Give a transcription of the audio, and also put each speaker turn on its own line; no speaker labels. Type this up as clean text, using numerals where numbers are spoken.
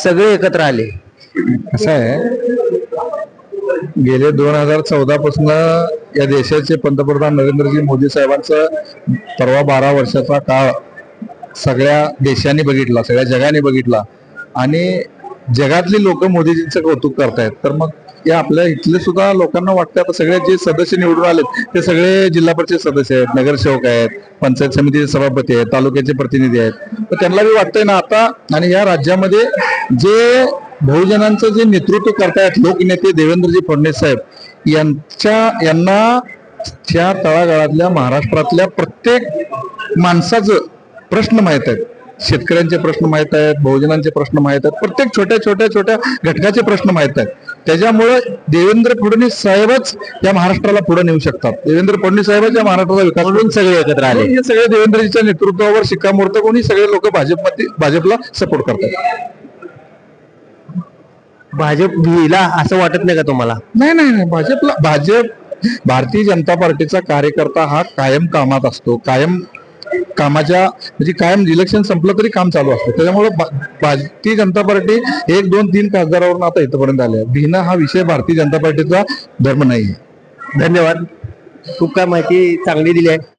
सगळे एकत्र आले.
असं आहे, गेले 2014 पासून या देशाचे पंतप्रधान नरेंद्रजी मोदी साहेबांचा परवा 12 वर्षाचा काळ सगळ्या देशांनी बघितला, सगळ्या जगाने बघितला आणि जगातली लोक मोदीजींचं कौतुक करतायत. तर मग या आपल्या इथले सुद्धा लोकांना वाटतं आता सगळे जे सदस्य निवडून आलेत ते सगळे जिल्हा परिषद सदस्य आहेत, नगरसेवक आहेत, पंचायत समितीचे सभापती आहेत, तालुक्याचे प्रतिनिधी आहेत. तर त्यांना बी वाटतंय ना आता, आणि या राज्यामध्ये जे बहुजनांचं जे नेतृत्व करतायत लोकनेते देवेंद्रजी फडणवीस साहेब यांना त्या तळागाळातल्या महाराष्ट्रातल्या प्रत्येक माणसाचं प्रश्न माहित आहेत. शेतकऱ्यांचे प्रश्न माहित आहेत, बहुजनांचे प्रश्न माहित आहेत, प्रत्येक छोट्या घटकाचे प्रश्न माहित आहेत. त्याच्यामुळे देवेंद्र फडणवीस साहेबच या महाराष्ट्राला पुढे नेऊ शकतात. देवेंद्र फडणवीस साहेबच या महाराष्ट्राचा विकास
म्हणून सगळे एकत्र आले.
हे सगळे देवेंद्रजीच्या नेतृत्वावर शिक्कामोर्तब होऊन सगळे लोक भाजपला सपोर्ट करतात.
भाजप भिला असं वाटत नाही का तुम्हाला?
नाही, भाजप भारतीय जनता पार्टीचा कार्यकर्ता हा कायम कामात असतो, कायम कामाच्या म्हणजे कायम इलेक्शन संपलं तरी काम चालू असतं. त्याच्यामुळे भारतीय जनता पार्टी 1, 2, 3 खासदारावरून आता इथपर्यंत आले. भिन्न हा विषय भारतीय जनता पार्टीचा धर्म नाही.
धन्यवाद. खूप काय माहिती चांगली दिली आहे.